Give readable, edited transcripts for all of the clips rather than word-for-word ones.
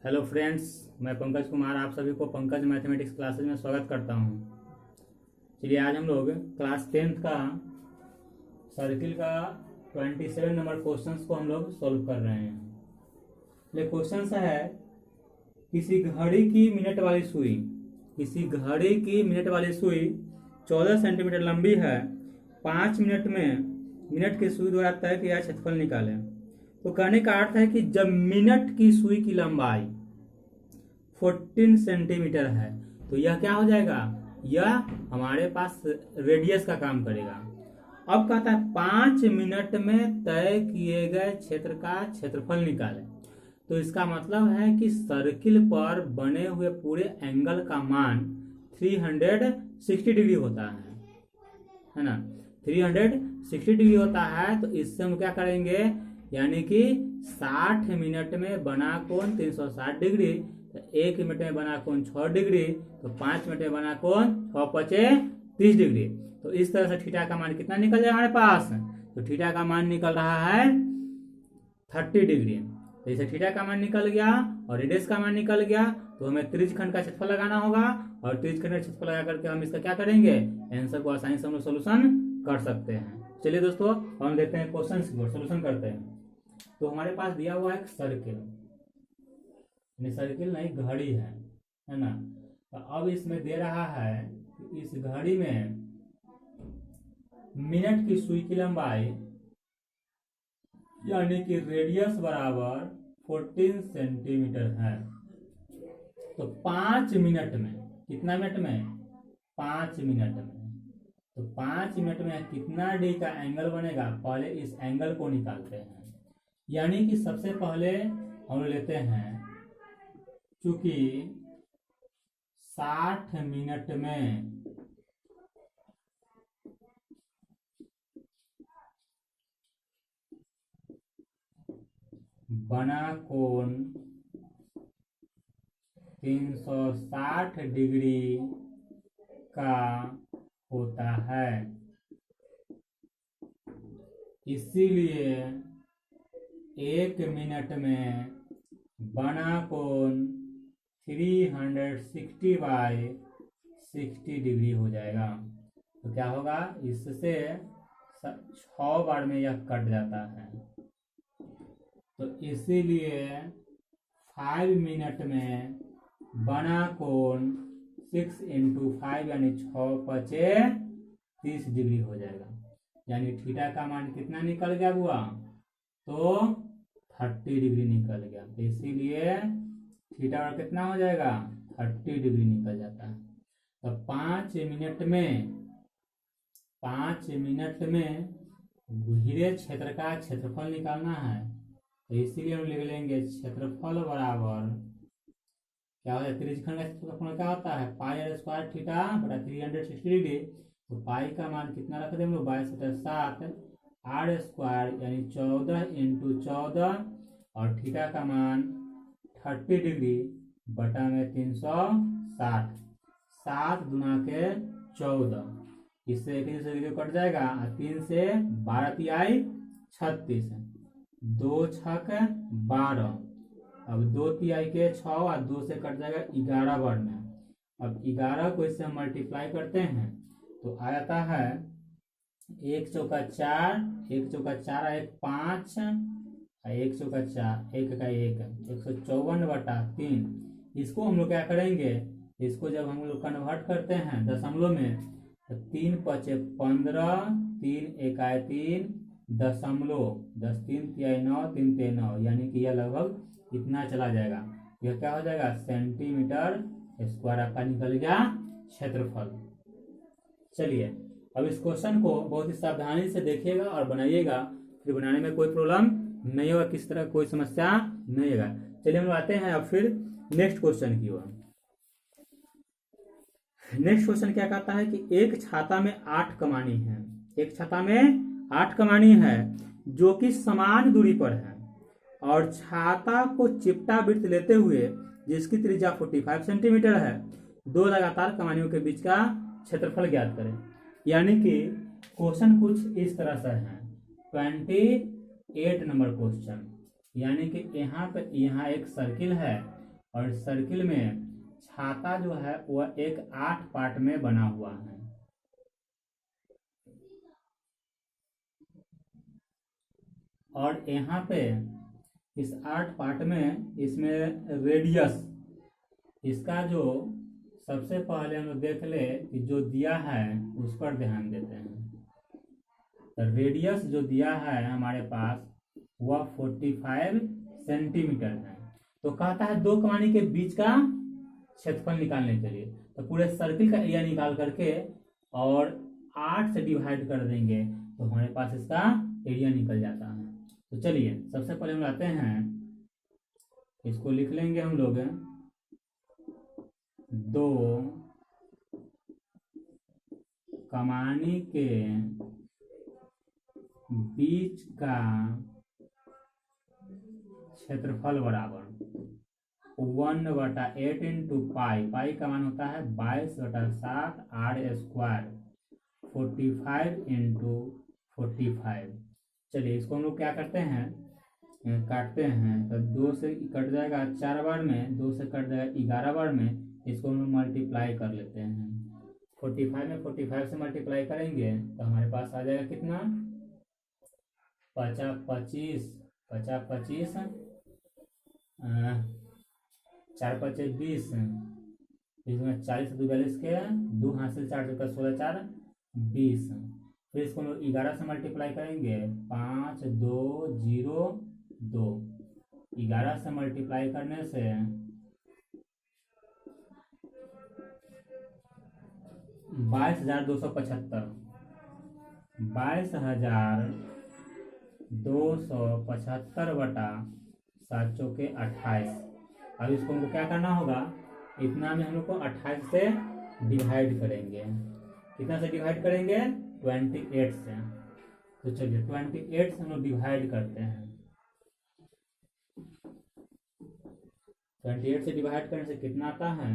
Hello friends, मैं पंकज कुमार आप सभी को पंकज मैथमेटिक्स क्लासेज में स्वागत करता हूं। चलिए आज हम लोग क्लास 10th का सर्किल का 27 नंबर क्वेश्चंस को हम लोग सॉल्व कर रहे हैं। ये क्वेश्चन है किसी घड़ी की मिनट वाली सुई 14 सेंटीमीटर लंबी है। 5 मिनट में मिनट की सुई द्वारा तय किया क्षेत्रफल निकालें। तो कहने का अर्थ है कि जब मिनट की सुई की लंबाई 14 सेंटीमीटर है तो यह क्या हो जाएगा, यह हमारे पास रेडियस का काम करेगा। अब कहता है 5 मिनट में तय किए गए क्षेत्र का क्षेत्रफल निकालें। तो इसका मतलब है कि सर्किल पर बने हुए पूरे एंगल का मान 360 डिग्री होता है ना। 360 डिग्री होता है। तो इससे हम क्या करेंगे, यानी कि 60 मिनट में बना कोण 360 डिग्री, तो 1 मिनट में बना कोण 6 डिग्री, तो 5 मिनट में बना कोण 6 पचे 30 डिग्री। तो इस तरह से थीटा का मान कितना निकल जाएगा हमारे पास, तो थीटा का मान निकल रहा है 30 डिग्री। तो इसे थीटा का मान निकल गया और रेडियस का मान निकल गया, तो हमें त्रिज्यखंड का क्षेत्रफल लगाना होगा और त्रिज्यखंड का क्षेत्रफल लगा करके हम इसका क्या करेंगे, आंसर को आसानी से हम लोग सोल्यूशन कर सकते हैं। चलिए दोस्तों, हम देखते हैं क्वेश्चन को सोल्यूशन करते हैं। तो हमारे पास दिया हुआ एक सर्किल नहीं घड़ी है ना। तो अब इसमें दे रहा है कि इस घड़ी में मिनट की सुई की लंबाई यानी कि रेडियस बराबर 14 सेंटीमीटर है। तो 5 मिनट में, कितना मिनट में, 5 मिनट में, तो 5 मिनट में कितना डिग्री का एंगल बनेगा, पहले इस एंगल को निकालते हैं। यानी कि सबसे पहले हम लेते हैं, चूंकि 60 मिनट में बना कोण 360 डिग्री का होता है, इसीलिए 1 मिनट में बना कोण 360 बाई 60 डिग्री हो जाएगा। तो क्या होगा, इससे 6 बार में यह कट जाता है। तो इसीलिए 5 मिनट में बना कोण 6 × 5 यानी 6 पचे 30 डिग्री हो जाएगा। यानी थीटा का मान कितना निकल गया हुआ, तो 30 डिग्री निकल गया। तो इसीलिए थीटा और कितना हो जाएगा, 30 डिग्री निकल जाता है। तो 5 मिनट में घिरे क्षेत्र का क्षेत्रफल निकालना है। तो इसीलिए हम लिख लेंगे क्षेत्रफल बराबर क्या हो जाए, त्रिज्यखंड का क्षेत्रफल क्या होता है, πr² थीटा बटा 360 डिग्री। तो पाई का मान कितना रख दें हम लोग, 22/7 r² यानी 14 × 14 और थीटा का मान 30 डिग्री बटा में 360, 7 गुना के 14, इससे 1 से कट जाएगा, 3 से 12 तिहाई 36, 2 छक 12, अब 2 तिहाई के 6 और 2 से कट जाएगा 11 बार में। अब 11 को इससे हम मल्टीप्लाई करते हैं तो आ जाता है 1 चौका 4, 1 चौका 4 1 5, 1 चौका 4 1 का 1, 154/3। इसको हम लोग क्या करेंगे, इसको जब हम लोग कन्वर्ट करते हैं दशमलव में, तो 3 पचे 15, 3 1 3 दशमलव 10, 3 तिहाई 9, 3 तिहाई 9, यानी कि यह लगभग इतना चला जाएगा। यह क्या हो जाएगा, सेंटीमीटर स्क्वायर आपका निकल गया क्षेत्रफल। चलिए अब इस क्वेश्चन को बहुत ही सावधानी से देखिएगा और बनाइएगा, फिर बनाने में कोई प्रॉब्लम नहीं होगा, किस तरह कोई समस्या नहीं होगा। चलिए हम आते हैं अब फिर नेक्स्ट क्वेश्चन की ओर। नेक्स्ट क्वेश्चन क्या कहता है कि एक छाता में 8 कमानी है, एक छाता में 8 कमानी है जो कि समान दूरी पर है और छाता को चिपटा वृत्त लेते हुए जिसकी त्रिज्या 45 सेंटीमीटर है, 2 लगातार कमानियों के बीच का क्षेत्रफल ज्ञात करें। यानी कि क्वेश्चन कुछ इस तरह से है, 28 नंबर क्वेश्चन। यानी कि यहाँ पे एक सर्किल है और सर्किल में छाता जो है वह एक 8 पार्ट में बना हुआ है। और यहाँ पे इस 8 पार्ट में इसमें रेडियस, इसका जो सबसे पहले हम लोग देख ले कि जो दिया है उस पर ध्यान देते हैं। तो रेडियस जो दिया है हमारे पास वह 45 सेंटीमीटर है। तो कहता है दो कमानी के बीच का क्षेत्रफल निकालने के लिए, तो पूरे सर्किल का एरिया निकाल करके और 8 से डिवाइड कर देंगे तो हमारे पास इसका एरिया निकल जाता है। तो चलिए सबसे पहले हम लाते हैं, इसको लिख लेंगे हम लोग, दो कमानी के बीच का क्षेत्रफल बराबर 1/8 इंटू पाई, पाई का मान होता है 22/7 r स्क्वायर 45 इंटू 45। चलिए इसको हम लोग क्या करते हैं, काटते हैं। तो 2 से कट जाएगा 4 बार में, 2 से कट जाएगा 11 बार में। इसको हम लोग मल्टीप्लाई कर लेते हैं। 45 में 45 से मल्टीप्लाई करेंगे तो हमारे पास आ जाएगा कितना, 50 25 4 5 20, इसमें 40 से 42 के 2 हासिल 4 का 16 4 20। फिर इसको हम लोग 11 से मल्टीप्लाई करेंगे, 5 2 0 2। 11 से मल्टीप्लाई करने से 22,275, 22,275 बटा 7 चौके 28। अब इसको हमको क्या करना होगा, इतना में हम लोग को 28 से डिवाइड करेंगे। कितना से डिवाइड करेंगे, 28 से। तो चलिए 28 से हम लोग डिवाइड करते हैं। 28 से डिवाइड करने से कितना आता है,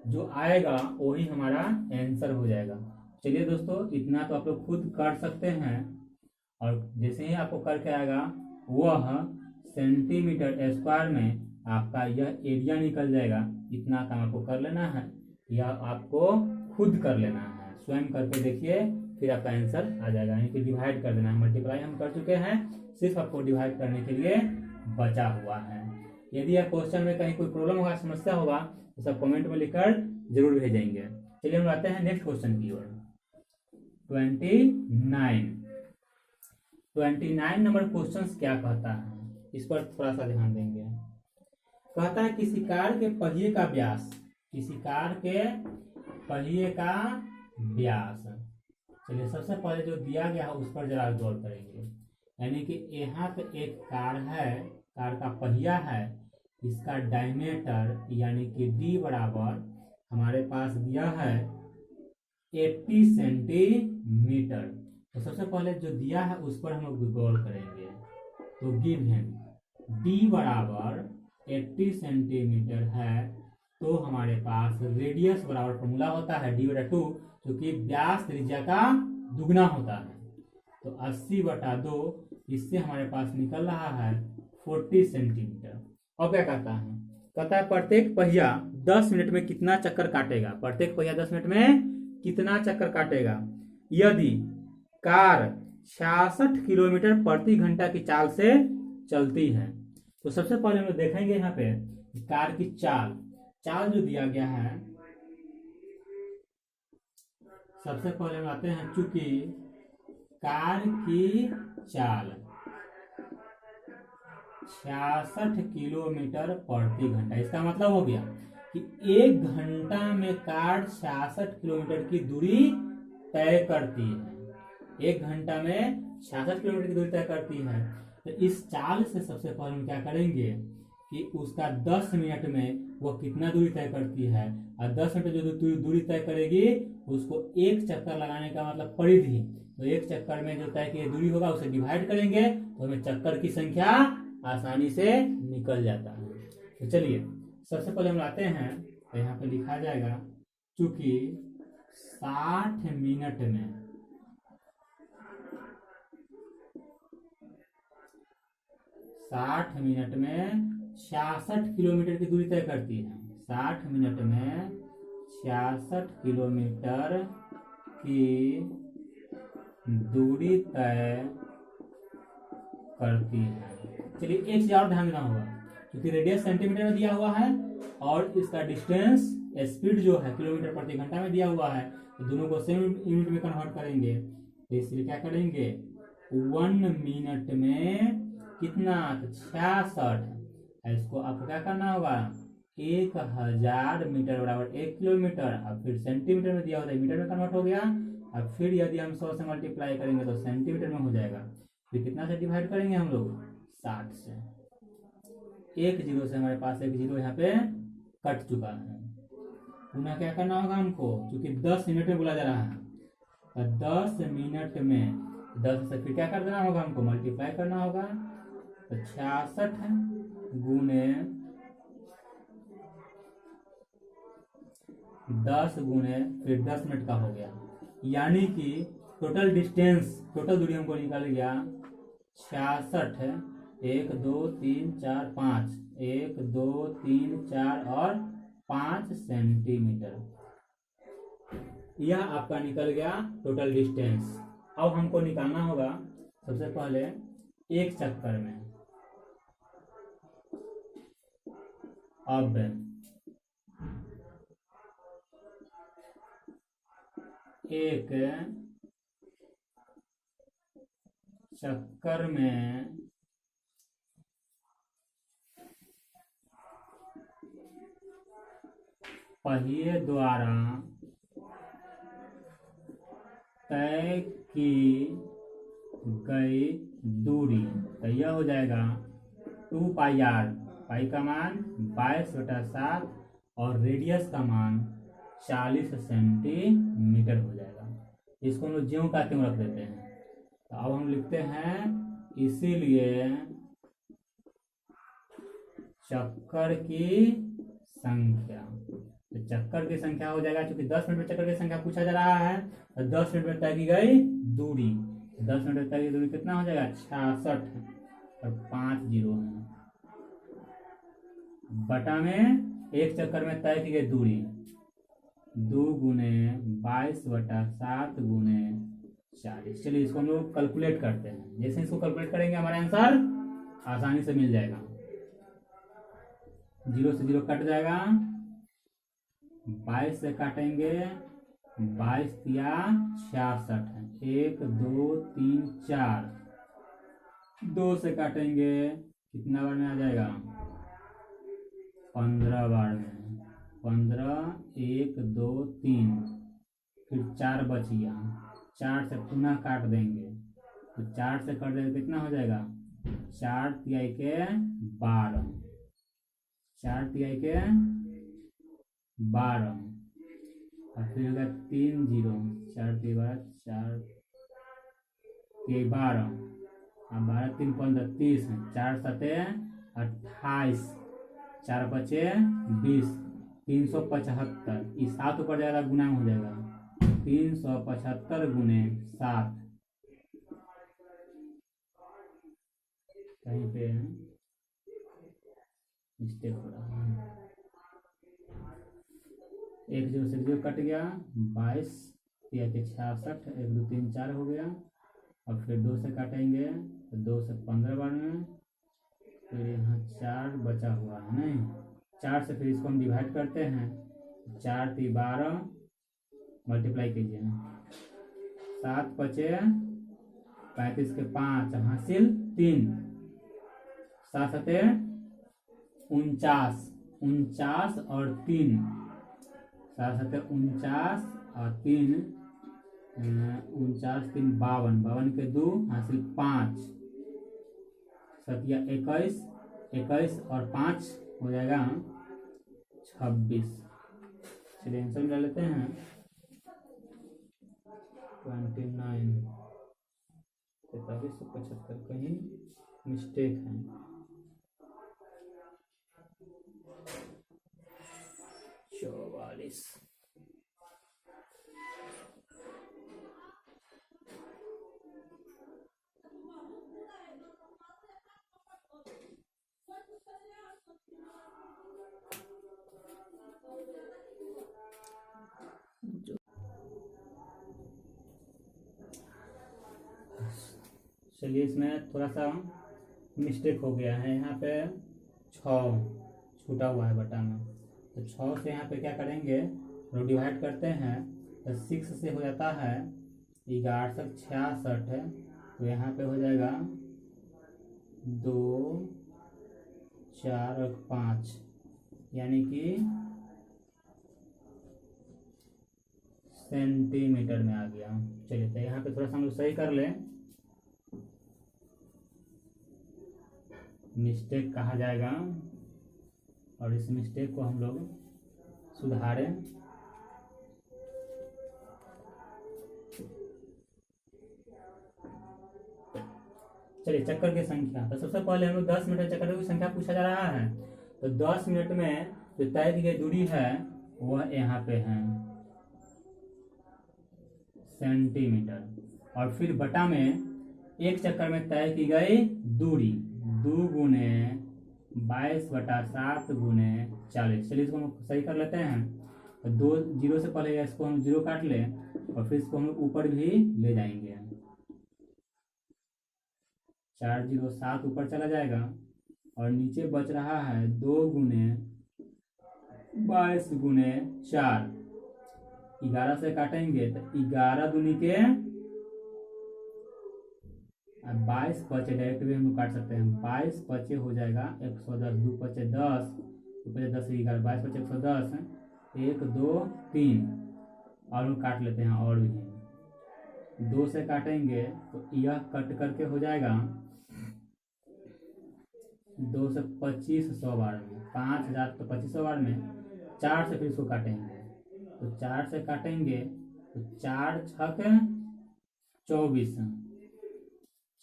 जो आएगा वही हमारा आंसर हो जाएगा। चलिए दोस्तों इतना तो आप लोग खुद कर सकते हैं, और जैसे ही आपको करके आएगा वह सेंटीमीटर स्क्वायर में आपका यह एरिया निकल जाएगा। इतना काम आपको कर लेना है, यह आपको खुद कर लेना है, स्वयं करके देखिए, फिर आपका आंसर आ जाएगा। यानी कि डिवाइड कर देना है, मल्टीप्लाई हम कर चुके हैं, सिर्फ आपको डिवाइड करने के लिए बचा हुआ है। यदि आप क्वेश्चन में कहीं कोई प्रॉब्लम होगा, समस्या होगा, तो सब कमेंट में लिखकर जरूर भेजेंगे। चलिए हम आते हैं नेक्स्ट क्वेश्चन की ओर। 29 नंबर क्वेश्चन क्या कहता है, इस पर थोड़ा सा ध्यान देंगे। कहता है किसी कार के पहिए का व्यास, किसी कार के पहिए का व्यास। चलिए सबसे पहले जो दिया गया है उस पर जरा गौर करेंगे। यानी कि यहाँ पे एक कार है, कार का पहिया है, इसका डायमीटर यानी कि d बराबर हमारे पास दिया है 80 सेंटीमीटर। तो सबसे पहले जो दिया है उस पर हम लोग गौर करेंगे। तो गिवन d बराबर 80 सेंटीमीटर है, तो हमारे पास रेडियस बराबर फॉर्मूला होता है d/2, क्योंकि व्यास त्रिज्या का दुगना होता है। तो 80/2, इससे हमारे पास निकल रहा है 40 सेंटीमीटर। और क्या कहता है, कहता है प्रत्येक पहिया 10 मिनट में कितना चक्कर काटेगा, प्रत्येक पहिया 10 मिनट में कितना चक्कर काटेगा यदि कार 66 किलोमीटर प्रति घंटा की चाल से चलती है। तो सबसे पहले हम लोग देखेंगे यहाँ पे कार की चाल जो दिया गया है। सबसे पहले हम आते हैं, चूंकि कार की चाल 66 किलोमीटर प्रति घंटा, इसका मतलब हो गया कि 1 घंटा में कार 66 किलोमीटर की दूरी तय करती है। 1 घंटा में 66 किलोमीटर की दूरी तय करती है। तो इस चाल से सबसे पहले हम क्या करेंगे कि उसका 10 मिनट में वो कितना दूरी तय करती है, और 10 मिनट जो दूरी तय करेगी उसको एक चक्कर लगाने का मतलब परिधि। तो एक चक्कर में जो तय की दूरी होगा उसे डिवाइड करेंगे तो हमें चक्कर की संख्या आसानी से निकल जाता है। तो चलिए सबसे पहले हम आते हैं, तो यहाँ पे लिखा जाएगा चूंकि 60 मिनट में 60 मिनट में 66 किलोमीटर की दूरी तय करती है। 60 मिनट में 66 किलोमीटर की दूरी तय करती है। चलिए एक चीज और ध्यान देना होगा, क्योंकि रेडियस सेंटीमीटर में दिया हुआ है और इसका डिस्टेंस स्पीड जो है किलोमीटर प्रति घंटा में दिया हुआ है, तो दोनों को सेम यूनिट में कन्वर्ट करेंगे। तो इसलिए क्या करेंगे, 1 मिनट में कितना, 66। इसको आपको क्या करना होगा, 1000 मीटर बराबर 1 किलोमीटर। अब फिर सेंटीमीटर में दिया होता है, मीटर में कन्वर्ट हो गया। अब फिर यदि हम 100 से मल्टीप्लाई करेंगे तो सेंटीमीटर में हो जाएगा। फिर कितना से डिवाइड करेंगे हम लोग, 60 से। एक जीरो से हमारे पास एक जीरो यहाँ पे कट चुका है। पुनः क्या करना होगा हमको, क्योंकि 10 मिनट में बोला जा रहा है, तो 10 मिनट में 10 से फिर क्या कर देना होगा हमको, मल्टीप्लाई करना होगा। तो 66 गुने 10 गुने फिर 10 मिनट का हो गया, यानी कि टोटल डिस्टेंस, टोटल दूरी हमको निकल गया 66, 1 2 3 4 5, 1 2 3 4 और 5 सेंटीमीटर। यह आपका निकल गया टोटल डिस्टेंस। अब हमको निकालना होगा सबसे पहले एक चक्कर में। अब एक चक्कर में पहिए द्वारा तय की गई दूरी, तो यह हो जाएगा 2πr। पाई का मान 22/7 और रेडियस का मान 40 सेंटीमीटर हो जाएगा। इसको हम लोग ज्यों का त्यों रख देते हैं। तो अब हम लिखते हैं, इसीलिए चक्कर की संख्या, तो चक्कर की संख्या हो जाएगा, क्योंकि 10 मिनट में चक्कर की संख्या पूछा जा रहा है, तो 10 मिनट में तय की गई दूरी, 10 मिनट में तय की दूरी कितना हो जाएगा, 66 और 5 जीरो है, बटा में एक चक्कर में तय की गई दूरी 2 गुने 22/7 गुने 40। चलिए इसको हम लोग कैलकुलेट करते हैं। जैसे इसको कैलकुलेट करेंगे हमारा आंसर आसानी से मिल जाएगा। 0 से 0 कट जाएगा, 22 से काटेंगे, 22 तिया 66, 1 2 3 4, 2 से काटेंगे, कितना बार में आ जाएगा, 15 बार में, 15 1 2 3, फिर 4 बच गया, 4 से पुनः काट देंगे, तो 4 से काट देंगे कितना हो जाएगा, 4 तिहाई के 12, 4 तिहाई के 12 और फिर होगा 3 जीरो, 4 तिहाई 12, 4 तिहाई 12 और 12 3 15 30, 4 सते 28, 4 बचे 20, 375। इस 7 ऊपर जाएगा गुना हो जाएगा, 375 गुने 7। कहीं पे मिस्टेक हो रहा है, 1 0 से 0 कट गया, 22 या 66, 1 2 3 4 हो गया, और फिर 2 से काटेंगे तो 2 से 15 बार में, फिर यहाँ 4 बचा हुआ है नहीं, 4 से फिर इसको हम डिवाइड करते हैं, 4 3 12 मल्टीप्लाई कीजिए, 7 बचे 35 के 5 हासिल 3, 7 सते 49, 49 और 3, 7 सते 49 और 3, 49 3 52, 52 के 2 हासिल 5, 7 या 21, 21 और 5 हो जाएगा 26। चलिए आंसर मिला लेते हैं, 29, 4375, कहीं मिस्टेक है। चौवालीस। चलिए इसमें थोड़ा सा मिस्टेक हो गया है, यहाँ पे 6 छूटा हुआ है बटा में, तो 6 से यहाँ पे क्या करेंगे, तो डिवाइड करते हैं तो 6 से हो जाता है 1166 है, तो यहाँ पे हो जाएगा 2 4 और 5, यानी कि सेंटीमीटर में आ गया। चलिए तो यहाँ पे थोड़ा सा हम लोग सही कर लें, मिस्टेक कहा जाएगा, और इस मिस्टेक को हम लोग सुधारें। चलिए चक्कर की संख्या, तो सबसे पहले हम लोग 10 मिनट चक्कर की संख्या पूछा जा रहा है, तो 10 मिनट में जो तय की गई दूरी है वह यहाँ पे है सेंटीमीटर, और फिर बटा में एक चक्कर में तय की गई दूरी 2 गुने 22/7 गुने 40। चलिए इसको हम सही कर लेते हैं, तो 2 जीरो से पहले इसको हम जीरो काट लें और फिर इसको हम ऊपर भी ले जाएंगे, 4 0 7 ऊपर चला जाएगा और नीचे बच रहा है 2 गुने 22 गुने 4, 11 से काटेंगे तो 11 दूनी के 22 बचे, डायरेक्ट भी हम लोग काट सकते हैं, 22 बचे हो जाएगा 110, 2 बचे 10, 2 बचे 10 11, 22 बचे 110, 1 2 3 और हम काट लेते हैं, और भी 2 से काटेंगे तो यह कट करके हो जाएगा 2 से 2500 बार में, 5000 तो 2500 बार में, 4 से फिर इसको काटेंगे, तो 4 से काटेंगे तो 4 छक 24,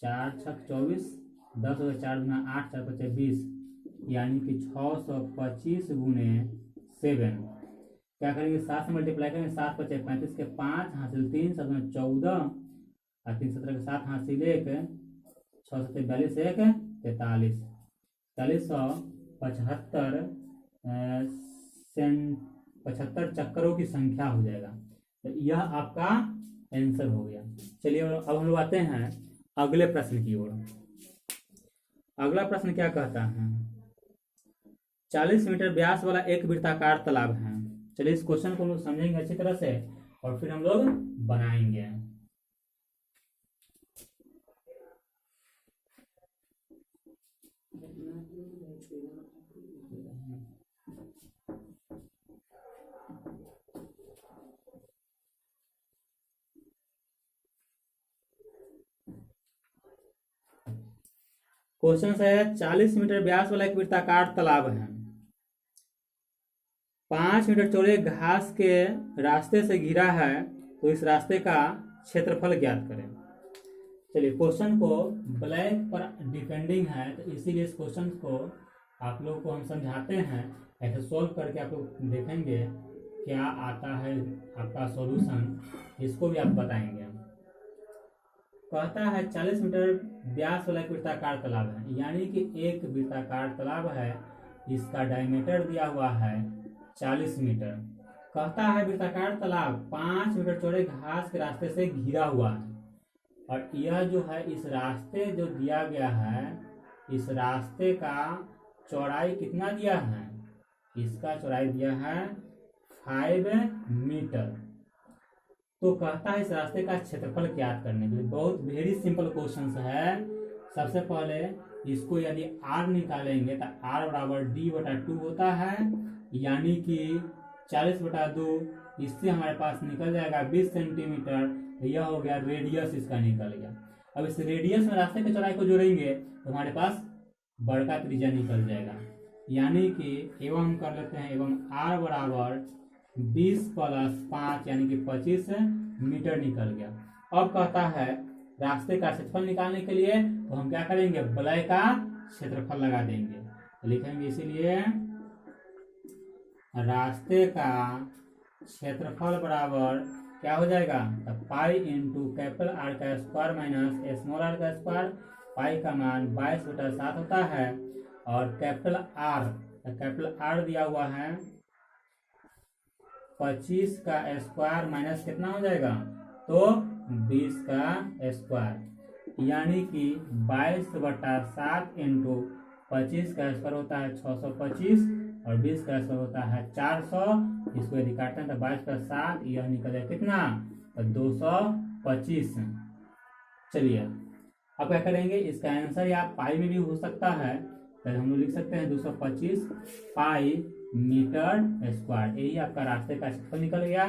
4 छक 24, 10 हो गया, 4 गुना 8, 4 बचे 20, यानी कि 625 गुने 7। क्या करेंगे, 7 से मल्टीप्लाई करेंगे, 7 बचे 35 के 5 हासिल 3, 7 में 14 और 3 17 के 7 हासिल 1, 6 7 42 1 43, 4375 75 चक्करों की संख्या हो जाएगा, तो यह आपका आंसर हो गया। चलिए अब हम लोग आते हैं अगले प्रश्न की ओर। अगला प्रश्न क्या कहता है, 40 मीटर व्यास वाला एक वृत्ताकार तालाब है। चलिए इस क्वेश्चन को हम लोग समझेंगे अच्छी तरह से और फिर हम लोग बनाएंगे। क्वेश्चन है 40 मीटर व्यास वाला एक वृत्ताकार तालाब है, 5 मीटर चौड़े घास के रास्ते से घिरा है, तो इस रास्ते का क्षेत्रफल ज्ञात करें। चलिए क्वेश्चन को ब्लैक पर डिपेंडिंग है, तो इसीलिए इस क्वेश्चन को आप लोग को हम समझाते हैं, ऐसे सोल्व करके आप लोग देखेंगे क्या आता है आपका सॉल्यूशन, इसको भी आप बताएंगे। कहता है 40 मीटर व्यास वाला एक वृत्ताकार तालाब है, यानी कि एक वृत्ताकार तालाब है, इसका डायमीटर दिया हुआ है 40 मीटर। कहता है वृत्ताकार तालाब 5 मीटर चौड़े घास के रास्ते से घिरा हुआ है, और यह जो है इस रास्ते जो दिया गया है, इस रास्ते का चौड़ाई कितना दिया है, इसका चौड़ाई दिया है 5 मीटर। तो कहता है इस रास्ते का क्षेत्रफल ज्ञात करने के लिए। बहुत वेरी सिंपल क्वेश्चन है। सबसे पहले इसको यदि r निकालेंगे तो r बराबर d/2 होता है, यानी कि 40/2, इससे हमारे पास निकल जाएगा 20 सेंटीमीटर, तो यह हो गया रेडियस, इसका निकल गया। अब इस रेडियस में रास्ते की चौड़ाई को जोड़ेंगे तो हमारे पास बड़का त्रिज्या निकल जाएगा, यानी कि एवं हम कर लेते हैं, एवं r बराबर 20 + 5 यानी कि 25 मीटर निकल गया। अब कहता है रास्ते का क्षेत्रफल निकालने के लिए तो हम क्या करेंगे, वलय का क्षेत्रफल लगा देंगे, तो लिखेंगे इसीलिए रास्ते का क्षेत्रफल बराबर क्या हो जाएगा, तो पाई इंटू कैपिटल R का स्क्वायर माइनस स्मॉल r का स्क्वायर, पाई का मान 22/7 होता है, और कैपिटल R दिया हुआ है 25 का स्क्वायर माइनस कितना हो जाएगा, तो 20 का स्क्वायर, यानी कि 22/7 इंटू 25 का स्क्वायर होता है 625 और 20 का स्क्वायर होता है 400। इसको यदि काटते हैं तो 22/7 यह निकले कितना, तो 225। चलिए अब क्या करेंगे, इसका आंसर या पाई में भी हो सकता है, तो हम लोग लिख सकते हैं 225 पाई मीटर स्क्वायर। यही आपका रास्ते का क्षेत्रफल निकल गया।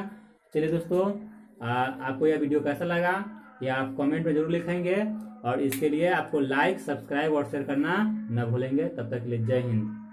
चलिए दोस्तों, आपको यह वीडियो कैसा लगा या आप कमेंट में जरूर लिखेंगे, और इसके लिए आपको लाइक, सब्सक्राइब और शेयर करना न भूलेंगे। तब तक के लिए जय हिंद।